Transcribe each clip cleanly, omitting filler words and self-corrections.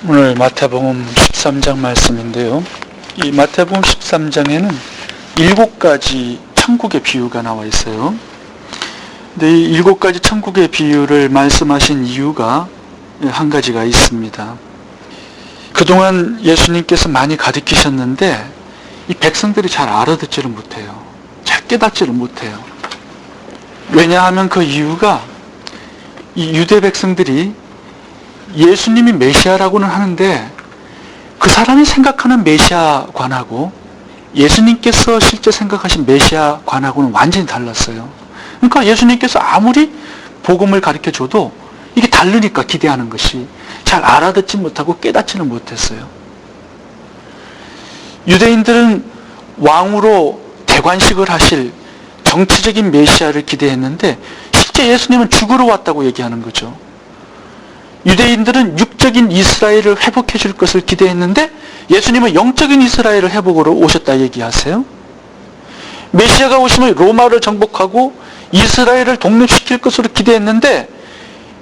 오늘 마태복음 13장 말씀인데요. 이 마태복음 13장에는 7가지 천국의 비유가 나와 있어요. 근데 이 7가지 천국의 비유를 말씀하신 이유가 한 가지가 있습니다. 그동안 예수님께서 많이 가르치셨는데 이 백성들이 잘 알아듣지를 못해요. 잘 깨닫지를 못해요. 왜냐하면 그 이유가 이 유대 백성들이 예수님이 메시아라고는 하는데 그 사람이 생각하는 메시아관하고 예수님께서 실제 생각하신 메시아관하고는 완전히 달랐어요. 그러니까 예수님께서 아무리 복음을 가르쳐줘도 이게 다르니까 기대하는 것이 잘 알아듣지 못하고 깨닫지는 못했어요. 유대인들은 왕으로 대관식을 하실 정치적인 메시아를 기대했는데 실제 예수님은 죽으러 왔다고 얘기하는 거죠. 유대인들은 육적인 이스라엘을 회복해 줄 것을 기대했는데 예수님은 영적인 이스라엘을 회복으로 오셨다 얘기하세요. 메시아가 오시면 로마를 정복하고 이스라엘을 독립시킬 것으로 기대했는데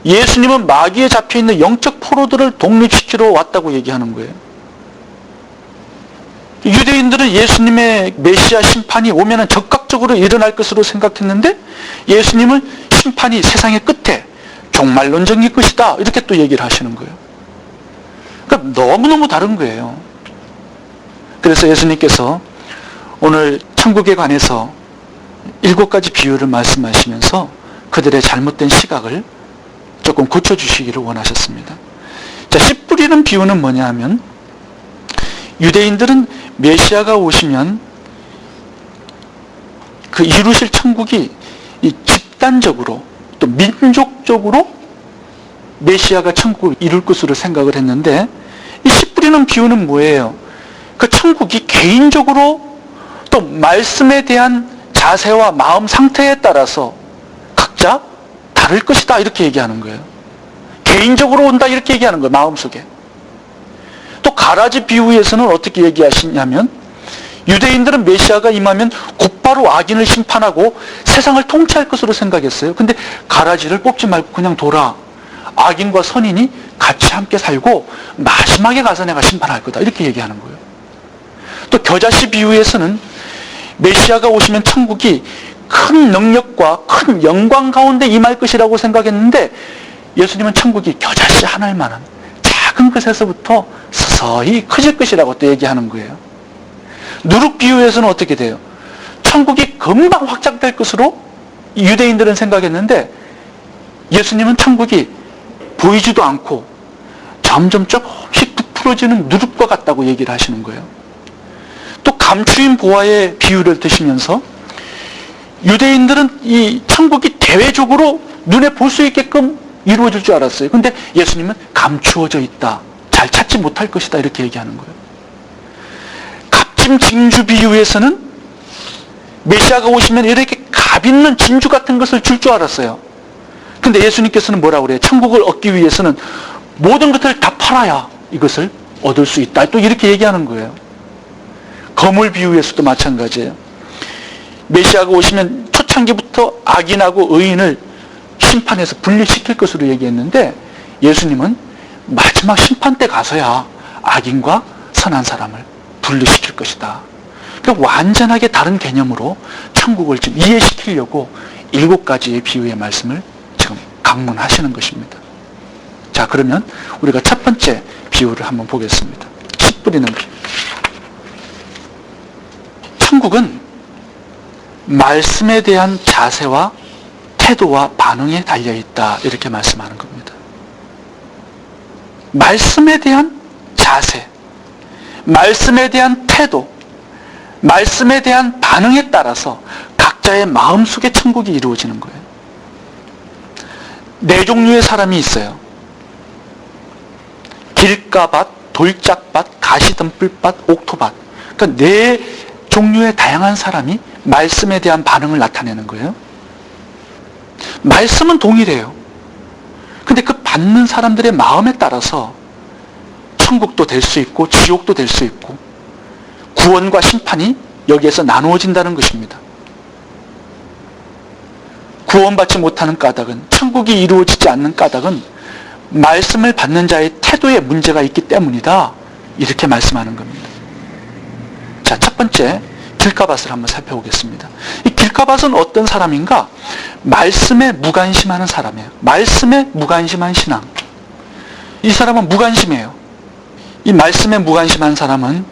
예수님은 마귀에 잡혀있는 영적 포로들을 독립시키러 왔다고 얘기하는 거예요. 유대인들은 예수님의 메시아 심판이 오면 적극적으로 일어날 것으로 생각했는데 예수님은 심판이 세상의 끝에 종말론적일 것이다 이렇게 또 얘기를 하시는 거예요. 그러니까 너무너무 다른 거예요. 그래서 예수님께서 오늘 천국에 관해서 7가지 비유를 말씀하시면서 그들의 잘못된 시각을 조금 고쳐주시기를 원하셨습니다. 자, 씨 뿌리는 비유는 뭐냐 하면 유대인들은 메시아가 오시면 그 이루실 천국이 이 집단적으로 또 민족적으로 메시아가 천국을 이룰 것으로 생각을 했는데 이 씨 뿌리는 비유는 뭐예요? 그 천국이 개인적으로 또 말씀에 대한 자세와 마음 상태에 따라서 각자 다를 것이다 이렇게 얘기하는 거예요. 개인적으로 온다 이렇게 얘기하는 거예요. 마음속에. 또 가라지 비유에서는 어떻게 얘기하시냐면 유대인들은 메시아가 임하면 곧바로 악인을 심판하고 세상을 통치할 것으로 생각했어요. 근데 가라지를 뽑지 말고 그냥 둬라. 악인과 선인이 같이 함께 살고 마지막에 가서 내가 심판할 거다. 이렇게 얘기하는 거예요. 또 겨자씨 비유에서는 메시아가 오시면 천국이 큰 능력과 큰 영광 가운데 임할 것이라고 생각했는데 예수님은 천국이 겨자씨 하나만한 작은 것에서부터 서서히 커질 것이라고 또 얘기하는 거예요. 누룩 비유에서는 어떻게 돼요? 천국이 금방 확장될 것으로 유대인들은 생각했는데 예수님은 천국이 보이지도 않고 점점 조금씩 부풀어지는 누룩과 같다고 얘기를 하시는 거예요. 또 감추인 보화의 비유를 드시면서 유대인들은 이 천국이 대외적으로 눈에 볼 수 있게끔 이루어질 줄 알았어요. 근데 예수님은 감추어져 있다. 잘 찾지 못할 것이다. 이렇게 얘기하는 거예요. 값진 진주 비유에서는 메시아가 오시면 이렇게 값 있는 진주 같은 것을 줄 줄 알았어요. 근데 예수님께서는 뭐라고 그래요? 천국을 얻기 위해서는 모든 것을 다 팔아야 이것을 얻을 수 있다. 또 이렇게 얘기하는 거예요. 거물 비유에서도 마찬가지예요. 메시아가 오시면 초창기부터 악인하고 의인을 심판해서 분리시킬 것으로 얘기했는데 예수님은 마지막 심판 때 가서야 악인과 선한 사람을 분리시킬 것이다. 그러니까 완전하게 다른 개념으로 천국을 지금 이해시키려고 7가지의 비유의 말씀을 지금 강론하시는 것입니다. 자, 그러면 우리가 첫 번째 비유를 한번 보겠습니다. 씨 뿌리는 비유. 천국은 말씀에 대한 자세와 태도와 반응에 달려있다 이렇게 말씀하는 겁니다. 말씀에 대한 자세, 말씀에 대한 태도, 말씀에 대한 반응에 따라서 각자의 마음속의 천국이 이루어지는 거예요. 4종류의 사람이 있어요. 길가밭, 돌짝밭, 가시덤불밭, 옥토밭. 그러니까 4종류의 다양한 사람이 말씀에 대한 반응을 나타내는 거예요. 말씀은 동일해요. 근데 그 받는 사람들의 마음에 따라서 천국도 될 수 있고 지옥도 될 수 있고 구원과 심판이 여기에서 나누어진다는 것입니다. 구원받지 못하는 까닭은, 천국이 이루어지지 않는 까닭은 말씀을 받는 자의 태도에 문제가 있기 때문이다. 이렇게 말씀하는 겁니다. 자, 첫 번째 길가밧을 한번 살펴보겠습니다. 이 길가밧은 어떤 사람인가? 말씀에 무관심하는 사람이에요. 말씀에 무관심한 신앙. 이 사람은 무관심해요. 이 말씀에 무관심한 사람은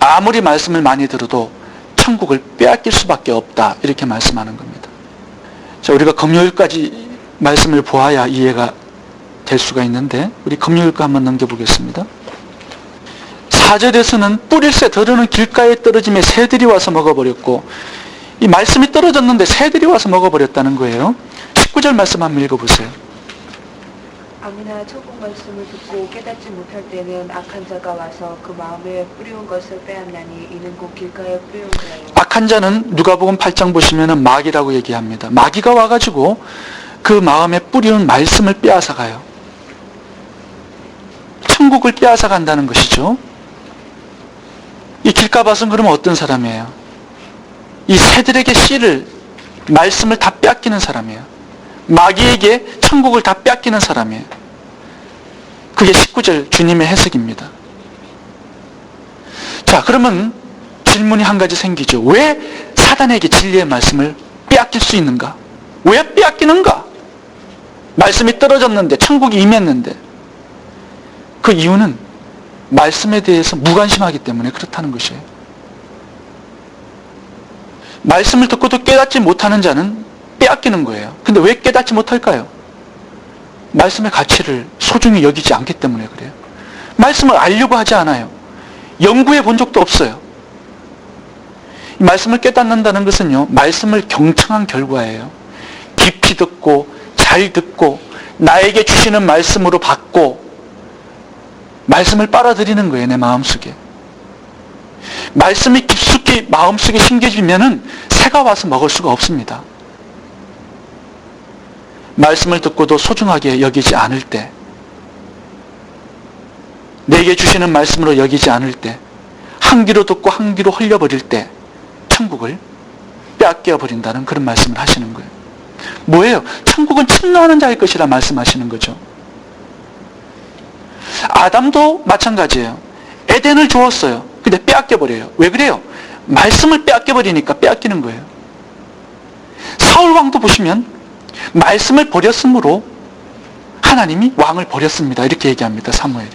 아무리 말씀을 많이 들어도 천국을 빼앗길 수밖에 없다. 이렇게 말씀하는 겁니다. 자, 우리가 금요일까지 말씀을 보아야 이해가 될 수가 있는데 우리 금요일까 한번 넘겨보겠습니다. 4절에서는 뿌릴새 들으는 길가에 떨어짐에 새들이 와서 먹어버렸고, 이 말씀이 떨어졌는데 새들이 와서 먹어버렸다는 거예요. 19절 말씀 한번 읽어보세요. 아무나 천국 말씀을 듣고 깨닫지 못할 때는 악한 자가 와서 그 마음에 뿌리운 것을 빼앗나니 이는 곧 길가에 뿌리운 자요. 악한 자는 누가복음 8장 보시면은 마귀라고 얘기합니다. 마귀가 와가지고 그 마음에 뿌리운 말씀을 빼앗아 가요. 천국을 빼앗아 간다는 것이죠. 이 길가밧은 그러면 어떤 사람이에요? 이 새들에게 씨를, 말씀을 다 빼앗기는 사람이에요. 마귀에게 천국을 다 빼앗기는 사람이에요. 그게 19절 주님의 해석입니다. 자, 그러면 질문이 한 가지 생기죠. 왜 사단에게 진리의 말씀을 빼앗길 수 있는가? 왜 빼앗기는가? 말씀이 떨어졌는데, 천국이 임했는데. 그 이유는 말씀에 대해서 무관심하기 때문에 그렇다는 것이에요. 말씀을 듣고도 깨닫지 못하는 자는 빼앗기는 거예요. 근데 왜 깨닫지 못할까요? 말씀의 가치를 소중히 여기지 않기 때문에 그래요. 말씀을 알려고 하지 않아요. 연구해 본 적도 없어요. 이 말씀을 깨닫는다는 것은요, 말씀을 경청한 결과예요. 깊이 듣고 잘 듣고 나에게 주시는 말씀으로 받고 말씀을 빨아들이는 거예요. 내 마음속에. 말씀이 깊숙이 마음속에 심겨지면은 새가 와서 먹을 수가 없습니다. 말씀을 듣고도 소중하게 여기지 않을 때, 내게 주시는 말씀으로 여기지 않을 때, 한 귀로 듣고 한 귀로 흘려버릴 때 천국을 빼앗겨 버린다는 그런 말씀을 하시는 거예요. 뭐예요? 천국은 침노하는 자의 것이라 말씀하시는 거죠. 아담도 마찬가지예요. 에덴을 주었어요. 근데 빼앗겨버려요. 왜 그래요? 말씀을 빼앗겨버리니까 빼앗기는 거예요. 사울왕도 보시면 말씀을 버렸으므로 하나님이 왕을 버렸습니다. 이렇게 얘기합니다. 사무엘이.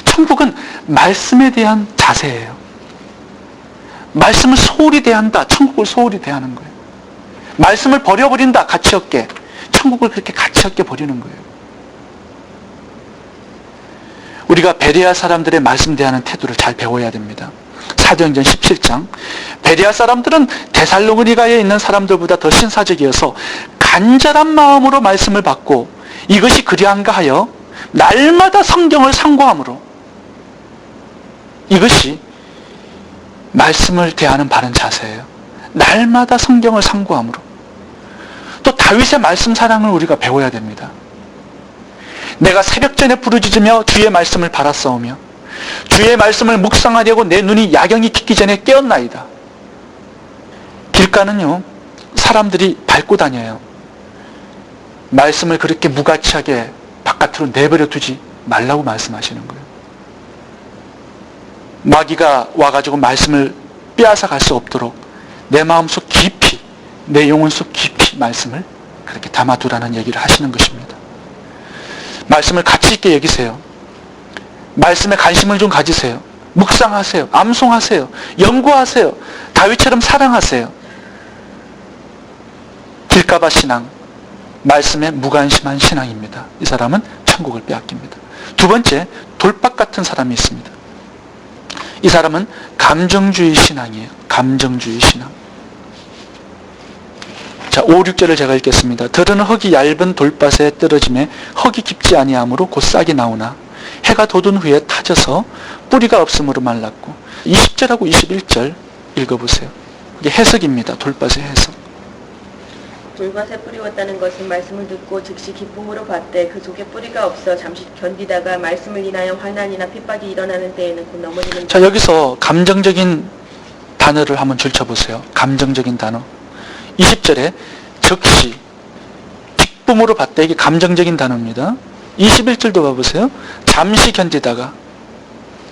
천국은 말씀에 대한 자세예요. 말씀을 소홀히 대한다. 천국을 소홀히 대하는 거예요. 말씀을 버려버린다. 가치 없게. 천국을 그렇게 가치 없게 버리는 거예요. 우리가 베레아 사람들의 말씀 대하는 태도를 잘 배워야 됩니다. 사도행전 17장. 베레아 사람들은 데살로니가에 있는 사람들보다 더 신사적이어서 간절한 마음으로 말씀을 받고 이것이 그리한가 하여 날마다 성경을 상고함으로, 이것이 말씀을 대하는 바른 자세예요. 날마다 성경을 상고함으로. 또 다윗의 말씀 사랑을 우리가 배워야 됩니다. 내가 새벽전에 부르짖으며 주의 말씀을 바라싸우며 주의 말씀을 묵상하려고 내 눈이 야경이 깊기 전에 깨었나이다. 길가는요, 사람들이 밟고 다녀요. 말씀을 그렇게 무가치하게 바깥으로 내버려 두지 말라고 말씀하시는 거예요. 마귀가 와가지고 말씀을 빼앗아 갈 수 없도록 내 마음속 깊이, 내 영혼 속 깊이 말씀을 그렇게 담아두라는 얘기를 하시는 것입니다. 말씀을 가치 있게 여기세요. 말씀에 관심을 좀 가지세요. 묵상하세요. 암송하세요. 연구하세요. 다윗처럼 사랑하세요. 길가밧 신앙, 말씀에 무관심한 신앙입니다. 이 사람은 천국을 빼앗깁니다. 두 번째, 돌박 같은 사람이 있습니다. 이 사람은 감정주의 신앙이에요. 감정주의 신앙. 자, 5, 6절을 제가 읽겠습니다. 들은 흙이 얇은 돌밭에 떨어짐에 흙이 깊지 아니하므로 곧 싹이 나오나 해가 돋은 후에 타져서 뿌리가 없으므로 말랐고. 20절하고 21절 읽어보세요. 이게 해석입니다. 돌밭의 해석. 돌밭에 뿌리웠다는 것은 말씀을 듣고 즉시 기쁨으로 받되 그 속에 뿌리가 없어 잠시 견디다가 말씀을 인하여 환난이나 핍박이 일어나는 때에는 곧 넘어지는. 자, 여기서 감정적인 단어를 한번 줄쳐보세요. 감정적인 단어. 20절에 즉시, 기쁨으로 받되, 이게 감정적인 단어입니다. 21절도 봐보세요. 잠시 견디다가,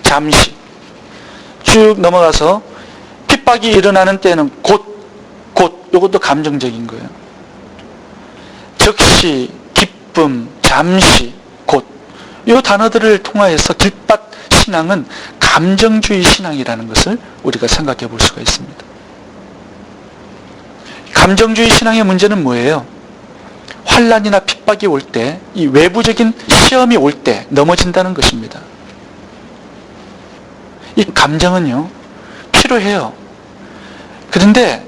잠시. 쭉 넘어가서 핍박이 일어나는 때에는 곧, 이것도 감정적인 거예요. 즉시, 기쁨, 잠시, 곧. 이 단어들을 통하여서 길밭 신앙은 감정주의 신앙이라는 것을 우리가 생각해 볼 수가 있습니다. 감정주의 신앙의 문제는 뭐예요? 환난이나 핍박이 올 때, 이 외부적인 시험이 올 때 넘어진다는 것입니다. 이 감정은요, 필요해요. 그런데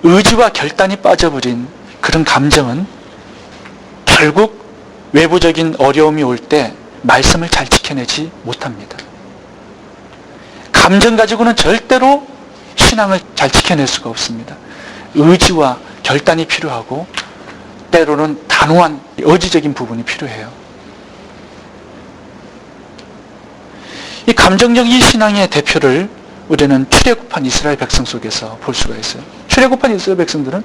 의지와 결단이 빠져버린 그런 감정은 결국 외부적인 어려움이 올 때 말씀을 잘 지켜내지 못합니다. 감정 가지고는 절대로 신앙을 잘 지켜낼 수가 없습니다. 의지와 결단이 필요하고 때로는 단호한 의지적인 부분이 필요해요. 이 감정적인 신앙의 대표를 우리는 출애굽한 이스라엘 백성 속에서 볼 수가 있어요. 출애굽한 이스라엘 백성들은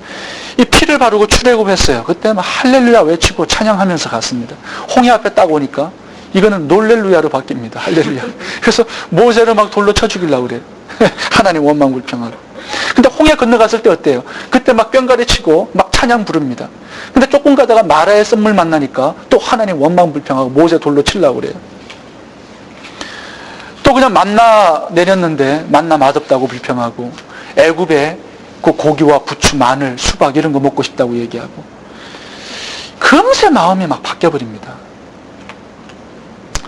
이 피를 바르고 출애굽했어요. 그때 막 할렐루야 외치고 찬양하면서 갔습니다. 홍해 앞에 딱 오니까 이거는 놀렐루야로 바뀝니다. 할렐루야. 그래서 모세를 막 돌로 쳐 죽이려고 그래요. 하나님 원망불평하고. 근데 홍해 건너갔을 때 어때요? 그때 막 뿅가리 치고 막 찬양 부릅니다. 근데 조금 가다가 마라의 썸물 만나니까 또 하나님 원망불평하고 모세 돌로 치려고 그래요. 또 그냥 만나 내렸는데 만나 맛없다고 불평하고, 애굽에 그 고기와 부추, 마늘, 수박 이런 거 먹고 싶다고 얘기하고, 금세 마음이 막 바뀌어버립니다.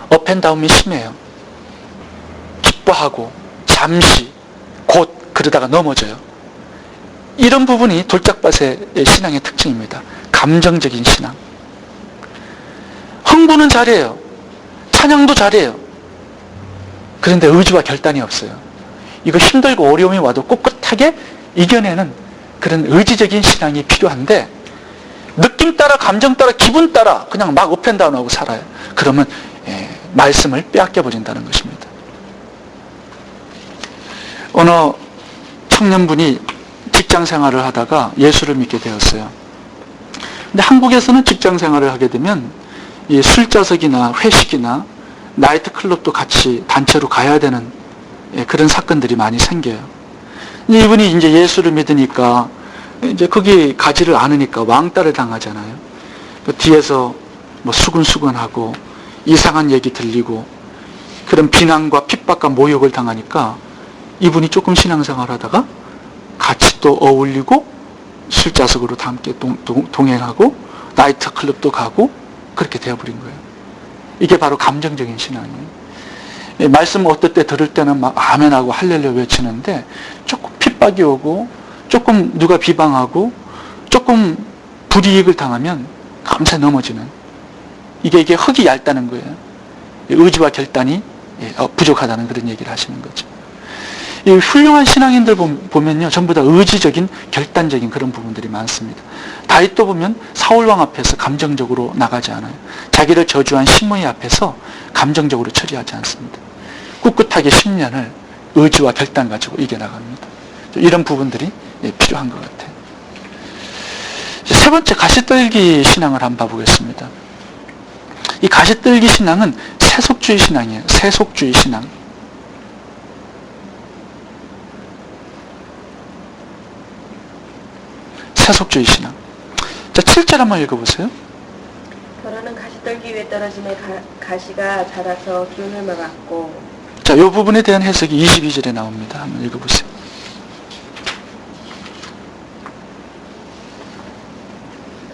업앤다운이 심해요. 기뻐하고 잠시 곧 그러다가 넘어져요. 이런 부분이 돌짝밭의 신앙의 특징입니다. 감정적인 신앙. 흥분은 잘해요. 찬양도 잘해요. 그런데 의지와 결단이 없어요. 이거 힘들고 어려움이 와도 꿋꿋하게 이겨내는 그런 의지적인 신앙이 필요한데, 느낌 따라, 감정 따라, 기분 따라 그냥 막 업앤다운하고 살아요. 그러면 말씀을 빼앗겨 버린다는 것입니다. 어느 청년분이 직장 생활을 하다가 예수를 믿게 되었어요. 근데 한국에서는 직장 생활을 하게 되면 이 술자석이나 회식이나 나이트클럽도 같이 단체로 가야 되는 그런 사건들이 많이 생겨요. 이분이 이제 예수를 믿으니까 이제 거기 가지를 않으니까 왕따를 당하잖아요. 뒤에서 뭐 수근수근하고 이상한 얘기 들리고 그런 비난과 핍박과 모욕을 당하니까 이분이 조금 신앙생활 하다가 같이 또 어울리고 술자석으로 다 함께 동행하고 나이트클럽도 가고 그렇게 되어버린 거예요. 이게 바로 감정적인 신앙이에요. 말씀 어떨 때 들을 때는 막 아멘하고 할렐루야 외치는데 조금 핍박이 오고 조금 누가 비방하고 조금 불이익을 당하면 감세 넘어지는, 이게 흙이 얇다는 거예요. 의지와 결단이 부족하다는 그런 얘기를 하시는 거죠. 이 훌륭한 신앙인들 보면요, 전부 다 의지적인 결단적인 그런 부분들이 많습니다. 다윗도 보면 사울왕 앞에서 감정적으로 나가지 않아요. 자기를 저주한 시므이 앞에서 감정적으로 처리하지 않습니다. 꿋꿋하게 10년을 의지와 결단 가지고 이겨나갑니다. 이런 부분들이 필요한 것 같아요. 세 번째, 가시떨기 신앙을 한번 봐보겠습니다. 이 가시떨기 신앙은 세속주의 신앙이에요. 세속주의 신앙. 세속주의 신앙. 자, 7절 한번 읽어보세요. 더러는 가시떨기 위에 떨어짐에 가시가 자라서 기운을 막았고. 자, 이 부분에 대한 해석이 22절에 나옵니다. 한번 읽어보세요.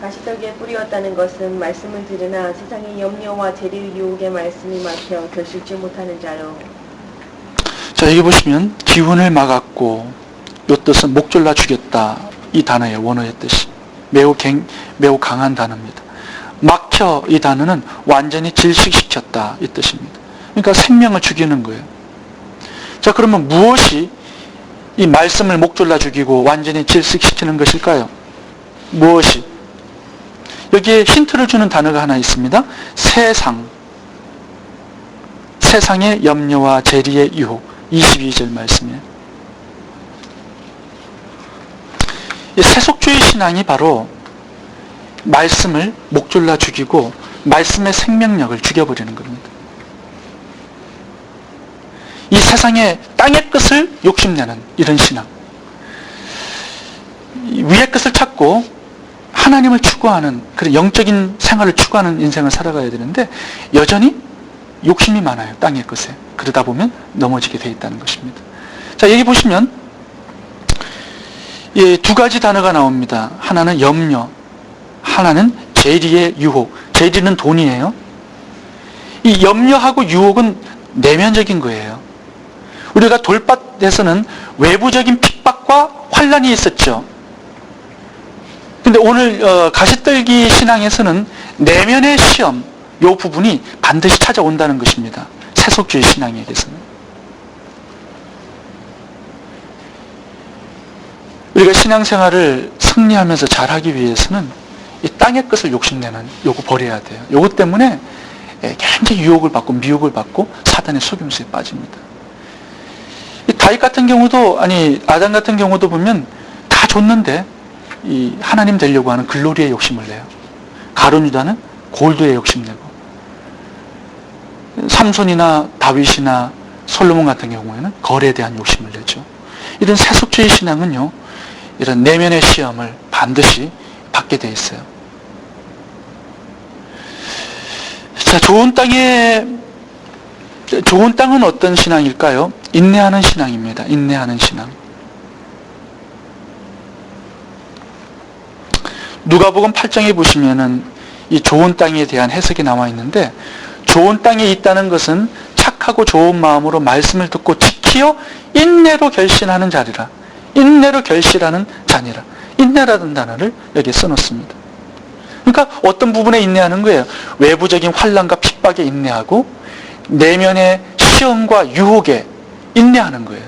가시떨기에 뿌리었다는 것은 말씀을 들으나 세상의 염려와 재리의 유혹의 말씀이 막혀 결실지 못하는 자요. 자, 여기 보시면 기운을 막았고, 이 뜻은 목졸라 죽였다. 이 단어의 원어의 뜻이 매우 강한 단어입니다. 막혀, 이 단어는 완전히 질식시켰다 이 뜻입니다. 그러니까 생명을 죽이는 거예요. 자, 그러면 무엇이 이 말씀을 목졸라 죽이고 완전히 질식시키는 것일까요? 무엇이? 여기에 힌트를 주는 단어가 하나 있습니다. 세상의 염려와 재리의 유혹. 22절 말씀이에요. 이 세속주의 신앙이 바로 말씀을 목졸라 죽이고 말씀의 생명력을 죽여버리는 겁니다. 이 세상의 땅의 것을 욕심내는 이런 신앙. 위의 것을 찾고 하나님을 추구하는 그런 영적인 생활을 추구하는 인생을 살아가야 되는데 여전히 욕심이 많아요. 땅의 것에. 그러다 보면 넘어지게 돼 있다는 것입니다. 자, 여기 보시면 두 가지 단어가 나옵니다. 하나는 염려, 하나는 재리의 유혹. 재리는 돈이에요. 이 염려하고 유혹은 내면적인 거예요. 우리가 돌밭에서는 외부적인 핍박과 환란이 있었죠. 근데 오늘 가시떨기 신앙에서는 내면의 시험, 이 부분이 반드시 찾아온다는 것입니다. 세속주의 신앙에게서는. 우리가 신앙생활을 승리하면서 잘하기 위해서는 이 땅의 것을 욕심내는 요거 버려야 돼요. 요거 때문에 굉장히 유혹을 받고 미혹을 받고 사단의 속임수에 빠집니다. 이 다윗 같은 경우도, 아담 같은 경우도 보면 다 줬는데 이 하나님 되려고 하는 글로리에 욕심을 내요. 가룟 유다는 골드에 욕심내고, 삼손이나 다윗이나 솔로몬 같은 경우에는 거래에 대한 욕심을 내죠. 이런 세속주의 신앙은요, 이런 내면의 시험을 반드시 받게 돼 있어요. 자, 좋은 땅은 어떤 신앙일까요? 인내하는 신앙입니다. 인내하는 신앙. 누가복음 8장에 보시면은 이 좋은 땅에 대한 해석이 나와 있는데, 좋은 땅에 있다는 것은 착하고 좋은 마음으로 말씀을 듣고 지키어 인내로 결신하는 자리라. 인내로 결실하는 자니라. 인내라는 단어를 여기에 써놓습니다. 그러니까 어떤 부분에 인내하는 거예요? 외부적인 환난과 핍박에 인내하고 내면의 시험과 유혹에 인내하는 거예요.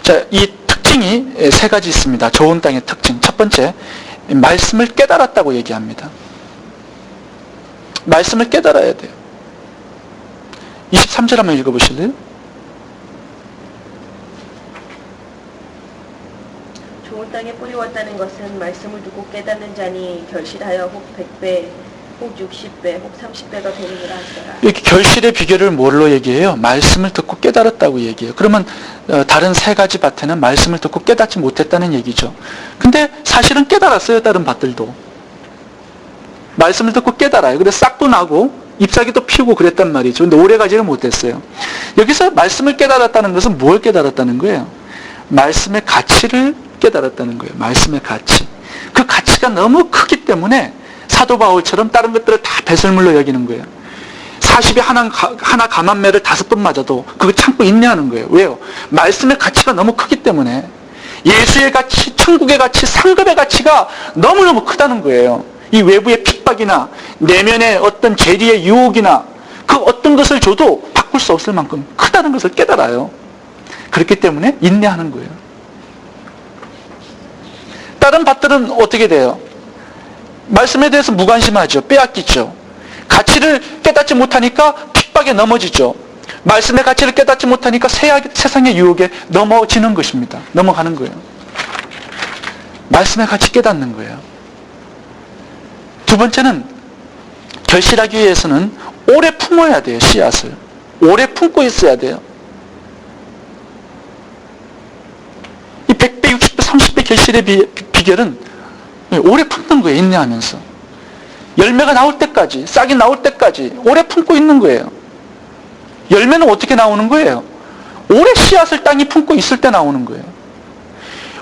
자, 이 특징이 세 가지 있습니다. 좋은 땅의 특징. 첫 번째, 말씀을 깨달았다고 얘기합니다. 말씀을 깨달아야 돼요. 23절 한번 읽어보실래요? 좋은 땅에 뿌리웠다는 것은 말씀을 두고 깨닫는 자니 결실하여 혹 100배, 혹 60배, 혹 30배가 되느니라 하시더라. 이렇게 결실의 비결을 뭘로 얘기해요? 말씀을 듣고 깨달았다고 얘기해요. 그러면 다른 세 가지 밭에는 말씀을 듣고 깨닫지 못했다는 얘기죠. 근데 사실은 깨달았어요. 다른 밭들도. 말씀을 듣고 깨달아요. 그래서 싹도 나고 잎사귀도 피우고 그랬단 말이죠. 근데 오래가지는 못했어요. 여기서 말씀을 깨달았다는 것은 뭘 깨달았다는 거예요? 말씀의 가치를 깨달았다는 거예요. 말씀의 가치. 그 가치가 너무 크기 때문에 사도 바울처럼 다른 것들을 다 배설물로 여기는 거예요. 40에 하나 감한매를 5번 맞아도 그거 참고 인내하는 거예요. 왜요? 말씀의 가치가 너무 크기 때문에. 예수의 가치, 천국의 가치, 상급의 가치가 너무너무 크다는 거예요. 이 외부의 핍박이나 내면의 어떤 재리의 유혹이나 그 어떤 것을 줘도 바꿀 수 없을 만큼 크다는 것을 깨달아요. 그렇기 때문에 인내하는 거예요. 다른 밭들은 어떻게 돼요? 말씀에 대해서 무관심하죠. 빼앗기죠. 가치를 깨닫지 못하니까 핍박에 넘어지죠. 말씀의 가치를 깨닫지 못하니까 세상의 유혹에 넘어지는 것입니다. 넘어가는 거예요. 말씀의 가치 깨닫는 거예요. 두 번째는 결실하기 위해서는 오래 품어야 돼요. 씨앗을. 오래 품고 있어야 돼요. 이 100배, 60배, 30배 결실의 비결은 오래 품는 거예요. 인내하면서. 열매가 나올 때까지, 싹이 나올 때까지 오래 품고 있는 거예요. 열매는 어떻게 나오는 거예요? 오래 씨앗을 땅이 품고 있을 때 나오는 거예요.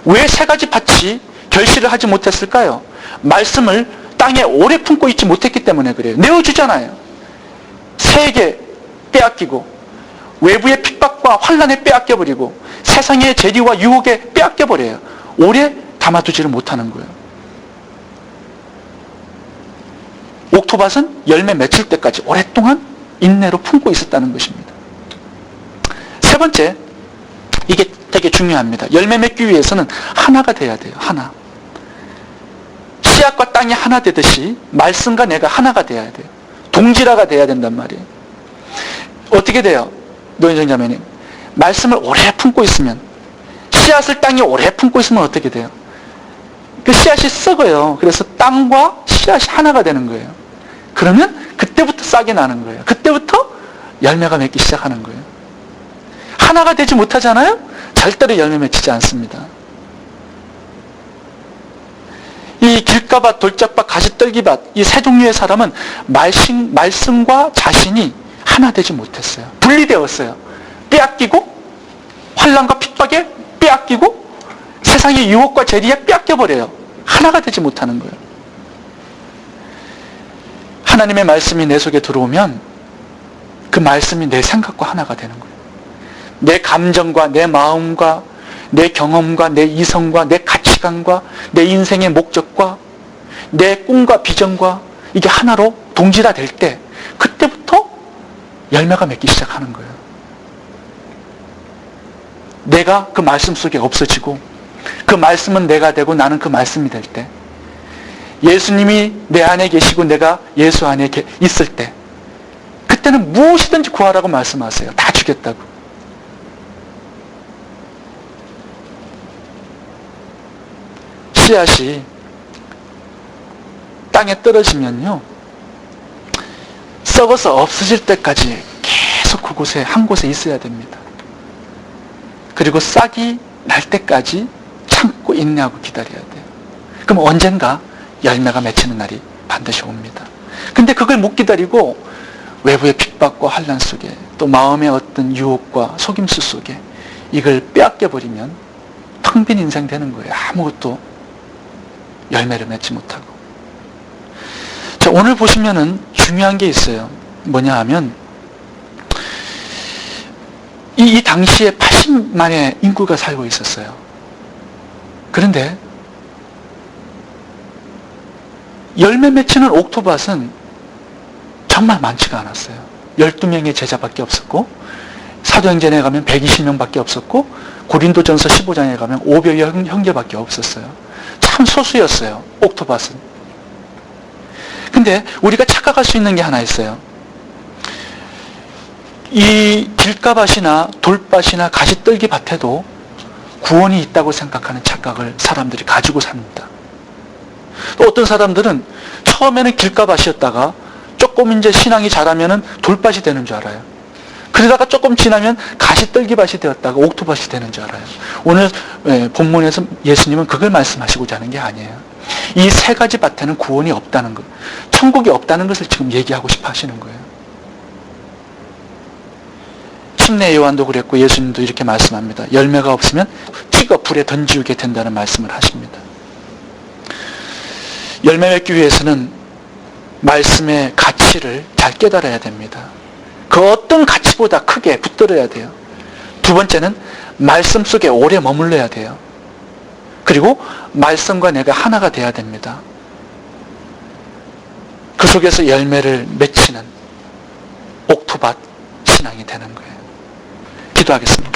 왜 세 가지 밭이 결실을 하지 못했을까요? 말씀을 땅에 오래 품고 있지 못했기 때문에 그래요. 내어주잖아요. 새에게 빼앗기고 외부의 핍박과 환난에 빼앗겨버리고 세상의 재리와 유혹에 빼앗겨버려요. 오래 담아두지를 못하는 거예요. 옥토밭은 열매 맺힐 때까지 오랫동안 인내로 품고 있었다는 것입니다. 세 번째, 이게 되게 중요합니다. 열매 맺기 위해서는 하나가 돼야 돼요. 하나. 씨앗과 땅이 하나 되듯이 말씀과 내가 하나가 돼야 돼요. 동질화가 돼야 된단 말이에요. 어떻게 돼요? 노인정 자매님. 말씀을 오래 품고 있으면, 씨앗을 땅에 오래 품고 있으면 어떻게 돼요? 그 씨앗이 썩어요. 그래서 땅과 씨앗이 하나가 되는 거예요. 그러면 그때부터 싹이 나는 거예요. 그때부터 열매가 맺기 시작하는 거예요. 하나가 되지 못하잖아요? 절대로 열매 맺히지 않습니다. 이 길가밭, 돌짝밭, 가시떨기밭, 이 세 종류의 사람은 말씀과 자신이 하나 되지 못했어요. 분리되었어요. 빼앗기고, 환난과 핍박에 빼앗기고, 세상의 유혹과 재리에 빼앗겨버려요. 하나가 되지 못하는 거예요. 하나님의 말씀이 내 속에 들어오면 그 말씀이 내 생각과 하나가 되는 거예요. 내 감정과 내 마음과 내 경험과 내 이성과 내 가치관과 내 인생의 목적과 내 꿈과 비전과 이게 하나로 동질화될 때 그때부터 열매가 맺기 시작하는 거예요. 내가 그 말씀 속에 없어지고 그 말씀은 내가 되고 나는 그 말씀이 될 때, 예수님이 내 안에 계시고 내가 예수 안에 있을 때, 그때는 무엇이든지 구하라고 말씀하세요. 다 주겠다고. 씨앗이 땅에 떨어지면요, 썩어서 없어질 때까지 계속 그곳에 한 곳에 있어야 됩니다. 그리고 싹이 날 때까지 참고 인내하고 기다려야 돼요. 그럼 언젠가 열매가 맺히는 날이 반드시 옵니다. 근데 그걸 못 기다리고 외부의 핍박과 환난 속에 또 마음의 어떤 유혹과 속임수 속에 이걸 빼앗겨버리면 텅 빈 인생 되는 거예요. 아무것도 열매를 맺지 못하고. 자, 오늘 보시면은 중요한 게 있어요. 뭐냐 하면 이 당시에 80만의 인구가 살고 있었어요. 그런데 열매 맺히는 옥토밭은 정말 많지가 않았어요. 12명의 제자밖에 없었고, 사도행전에 가면 120명밖에 없었고, 고린도전서 15장에 가면 500여 형제밖에 없었어요. 참 소수였어요, 옥토밭은. 근데 우리가 착각할 수 있는 게 하나 있어요. 이 길가밭이나 돌밭이나 가시떨기밭에도 구원이 있다고 생각하는 착각을 사람들이 가지고 삽니다. 또 어떤 사람들은 처음에는 길가밭이었다가 조금 이제 신앙이 자라면은 돌밭이 되는 줄 알아요. 그러다가 조금 지나면 가시떨기밭이 되었다가 옥토밭이 되는 줄 알아요. 오늘 본문에서 예수님은 그걸 말씀하시고자 하는 게 아니에요. 이 세 가지 밭에는 구원이 없다는 것, 천국이 없다는 것을 지금 얘기하고 싶어 하시는 거예요. 침례 요한도 그랬고 예수님도 이렇게 말씀합니다. 열매가 없으면 찍어 불에 던지우게 된다는 말씀을 하십니다. 열매 맺기 위해서는 말씀의 가치를 잘 깨달아야 됩니다. 그 어떤 가치보다 크게 붙들어야 돼요. 두 번째는 말씀 속에 오래 머물러야 돼요. 그리고 말씀과 내가 하나가 돼야 됩니다. 그 속에서 열매를 맺히는 옥토밭 신앙이 되는 거예요. 기도하겠습니다.